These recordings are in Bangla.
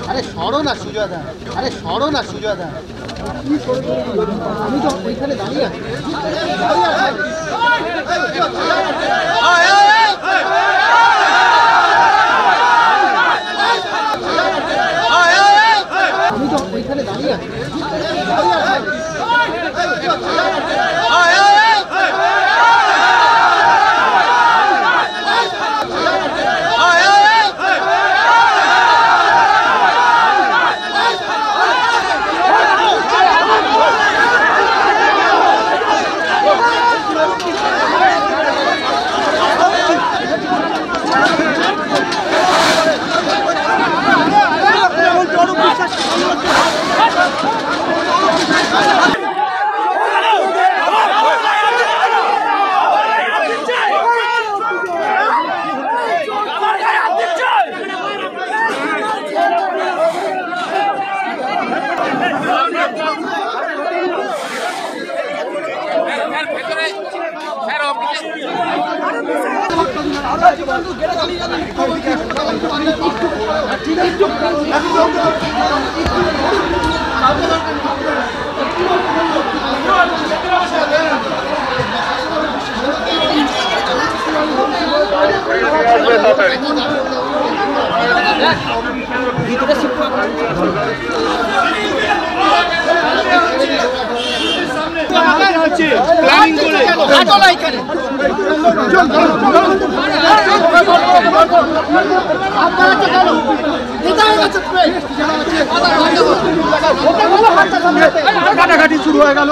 আরে সরো না সুজয় দা, আরে সরো না সুজয় দা, আমি তো ওইখানে দাঁড়িয়ে আছি। আমি তো ওইখানে দাঁড়িয়ে আছি। কাটাকাটি শুরু হয়ে গেল।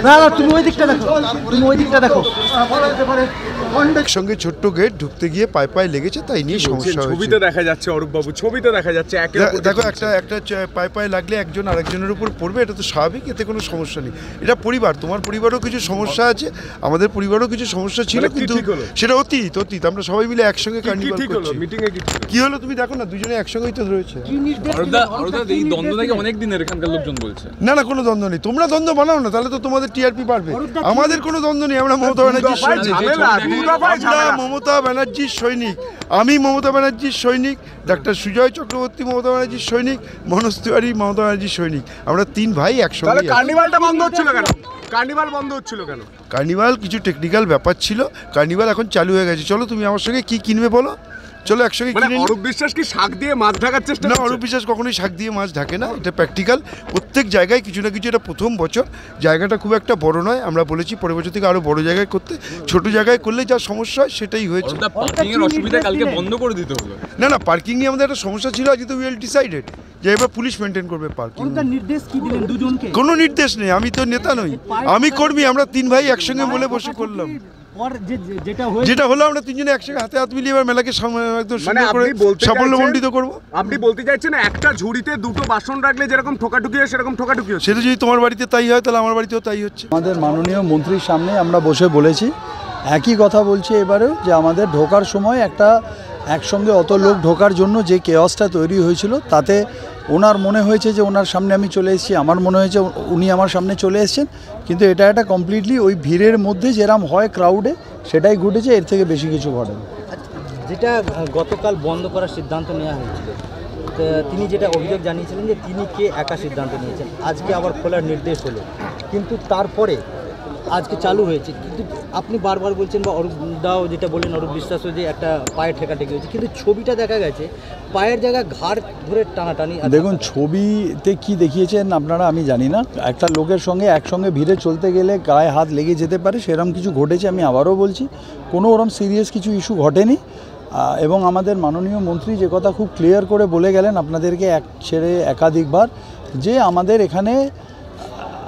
না না, তুমি ওই দিকটা দেখো, তুমি ওই দিকটা দেখো। একসঙ্গে ছোট্ট গেট ঢুকতে গিয়ে পায়ে পায়ে লেগেছে, তাই নিয়ে সমস্যা হয়েছে। ছবিতে দেখা যাচ্ছে অরূপ বাবু, ছবিতে দেখা যাচ্ছে দেখো একটা পায়ে পায়ে লাগলে একজন আরেকজনের উপর পড়বে, এটা তো স্বাভাবিক, এতে কোনো সমস্যা নেই। এটা পরিবার, তোমার পরিবারও কিছু সমস্যা আছে, আমাদের পরিবারও কিছু সমস্যা ছিল, কিন্তু সেটা অতীত। আমরা সবাই মিলে একসঙ্গে কার্নিভাল করছি। কি হলো তুমি দেখো না, দুজনে একসঙ্গেই তো রয়েছে। এই দ্বন্দ্ব নাকি অনেক দিনের এখানকার লোকজন বলছে। না না, কোনো দ্বন্দ্ব নেই, তোমরা দ্বন্দ্ব বানাও না, তাহলে তো তোমাদের টিআরপি বাড়বে। আমাদের কোনো দ্বন্দ্ব নেই, আমরা মমতা ব্যানার্জির সৈনিক, আমি মমতা ব্যানার্জির সৈনিক, ডাক্তার সুজয় চক্রবর্তী মমতা ব্যানার্জির সৈনিক, মনোজ তিওয়ারি মমতা ব্যানার্জির সৈনিক, আমরা তিন ভাই একসঙ্গে। কার্নিভালটা বন্ধ হচ্ছিল কেন? কার্নিভাল কিছু টেকনিক্যাল ব্যাপার ছিল, কার্নিভাল এখন চালু হয়ে গেছে। চলো তুমি আমার সঙ্গে কি কিনবে বলো, চলো একসঙ্গে কিনে। অরূপ বিশ্বাস কি শাক দিয়ে মাছ ঢাকার চেষ্টা? না, অরূপ বিশ্বাস কখনোই শাক দিয়ে মাছ ঢাকে না, এটা প্র্যাকটিক্যাল। প্রত্যেক জায়গায় কিছু না কিছু, এটা প্রথম বছর, জায়গাটা খুব একটা বড় নয়, আমরা বলেছি পরের বছর থেকে আরো বড় জায়গায় করতে। ছোট জায়গায় করলে যা সমস্যা হয় সেটাই হয়েছে। পার্কিং এর অসুবিধা কালকে বন্ধ করে দিতে হলো। না না, পার্কিং নিয়ে আমাদের একটা সমস্যা ছিল, আজকে তো উইল ডিসাইডেড যে এবার পুলিশ মেনটেন করবে পার্কিং। কোনো নির্দেশ নেই, আমি তো নেতা নই, আমি কর্মী। আমরা তিন ভাই একসঙ্গে বলে বসে করলাম, যেটা হলো আমরা তিনজনে একসঙ্গে হাতে হাত মিলিয়ে এবার মেলাকে একদম সাফল্যমণ্ডিত করবো। আপনি বলতে চাইছেন একটা ঝুড়িতে দুটো বাসন রাখলে যেরকম ঠোকাঠুকি হয় সেরকম ঠোকাঠুকি হচ্ছে? সেটা যদি তোমার বাড়িতে তাই হয়, তাহলে আমার বাড়িতেও তাই হচ্ছে। আমাদের মাননীয় মন্ত্রীর সামনে আমরা বসে বলেছি, একই কথা বলছি এবারেও, যে আমাদের ঢোকার সময় একসঙ্গে অত লোক ঢোকার জন্য যে কেওসটা তৈরি হয়েছিল, তাতে ওনার মনে হয়েছে যে ওনার সামনে আমি চলে এসেছি, আমার মনে হয়েছে উনি আমার সামনে চলে এসেছেন, কিন্তু এটা একটা কমপ্লিটলি ওই ভিড়ের মধ্যে যেরকম হয় ক্রাউডে, সেটাই ঘটেছে, এর থেকে বেশি কিছু ঘটেনি। যেটা গতকাল বন্ধ করার সিদ্ধান্ত নেওয়া হয়েছিল, তিনি যেটা অভিযোগ জানিয়েছিলেন যে তিনি কে একা সিদ্ধান্ত নিয়েছেন, আজকে আবার খোলার নির্দেশ হলো, কিন্তু তারপরে আজকে চালু হয়েছে। কিন্তু আপনি বারবার বলছেন, বা অরূপ দাও যেটা বললেন, অরূপ বিশ্বাসও যে একটা পায়ের ঠেকাঠেকি হয়েছে, কিন্তু ছবিটা দেখা গেছে পায়ের জায়গায় ঘাড় ধরে টানাটানি। দেখুন ছবিতে কি দেখিয়েছেন আপনারা আমি জানি না, একটা লোকের সঙ্গে একসঙ্গে ভিড়ে চলতে গেলে গায়ে হাত লেগে যেতে পারে, সেরকম কিছু ঘটেছে। আমি আবারও বলছি, কোনো ওরকম সিরিয়াস কিছু ইস্যু ঘটেনি। এবং আমাদের মাননীয় মন্ত্রী যে কথা খুব ক্লিয়ার করে বলে গেলেন আপনাদেরকে এক ছেড়ে একাধিকবার, যে আমাদের এখানে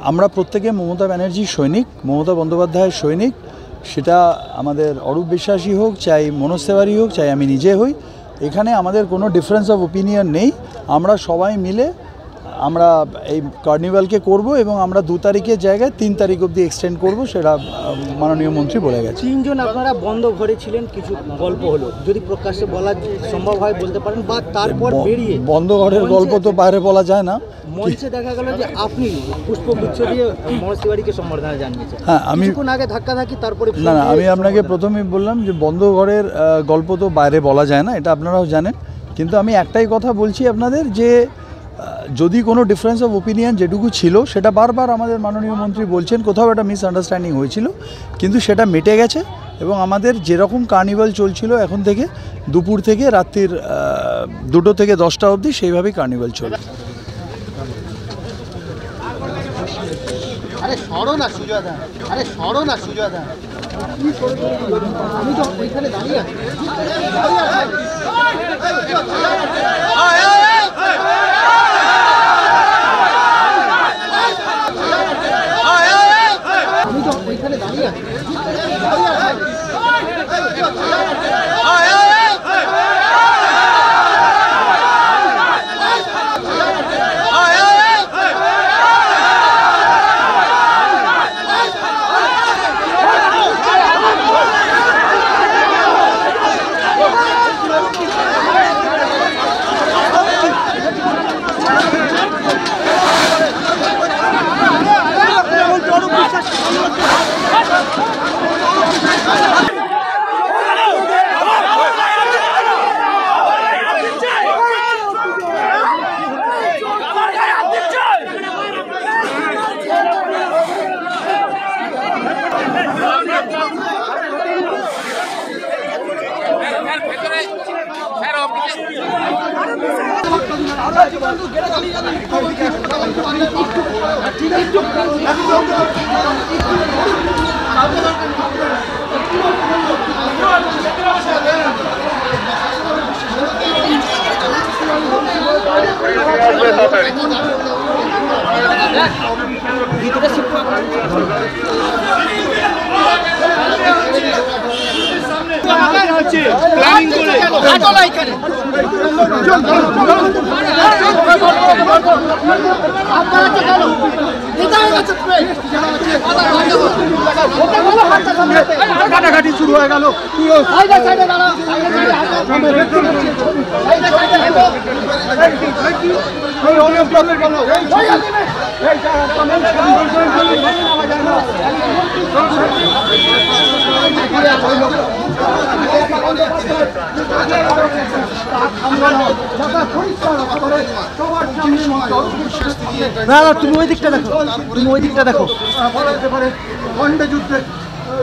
আমরা প্রত্যেকে মমতা ব্যানার্জির সৈনিক, মমতা বন্দ্যোপাধ্যায়ের সৈনিক। সেটা আমাদের অরূপ বিশ্বাসী হোক, চাই মনোজ তিওয়ারি হোক, চাই আমি নিজে হই, এখানে আমাদের কোনো ডিফারেন্স অফ ওপিনিয়ন নেই। আমরা সবাই মিলে আমরা এই কার্নিভালকে করব এবং আমরা 2 তারিখের জায়গায় 3 তারিখ অবধি এক্সটেন্ড করব, সেটা মাননীয় মন্ত্রী বলে গেছে। 3 জন আপনারা বন্ধ ঘরে ছিলেন, কিছু গল্প হলো, যদি প্রকাশ্যে বলা সম্ভব হয় বলতে পারেন, বা তারপর বেরিয়ে বন্ধ ঘরের গল্প তো বাইরে বলা যায় না। মঞ্চে দেখা গেল যে আপনি পুষ্পগুচ্ছ দিয়ে মনোজ তিওয়ারিকে সম্বর্ধনা জানিয়েছেন। হ্যাঁ, আমি কিছুক্ষণ আগে ধাক্কাধাক্কি, তারপরে না আমি আপনাকে প্রথমেই বললাম যে বন্ধ ঘরের গল্প তো বাইরে বলা যায় না, এটা আপনারাও জানেন। কিন্তু আমি একটাই কথা বলছি আপনাদের যে যদি কোনো ডিফারেন্স অফ ওপিনিয়ন যেটুকু ছিল সেটা বারবার আমাদের মাননীয় মন্ত্রী বলছেন, কোথাও একটা মিসআন্ডারস্ট্যান্ডিং হয়েছিল, কিন্তু সেটা মিটে গেছে এবং আমাদের যেরকম কার্নিভাল চলছিল এখন থেকে দুপুর থেকে রাত্রির 2টো থেকে 10টা অবধি সেইভাবেই কার্নিভাল চলবে। আরে সরো না সুজয়দা, আরে সরো না সুজয়দা, আমি তো ওইখানে দাঁড়িয়ে আছি। আমি তো ওইখানে দাঁড়িয়ে আছি। কাটাকাটি শুরু হয়ে গেল। না না, তুমি ওই দিকটা দেখো, তুমি ওই দিকটা দেখো। খণ্ডে যুদ্ধে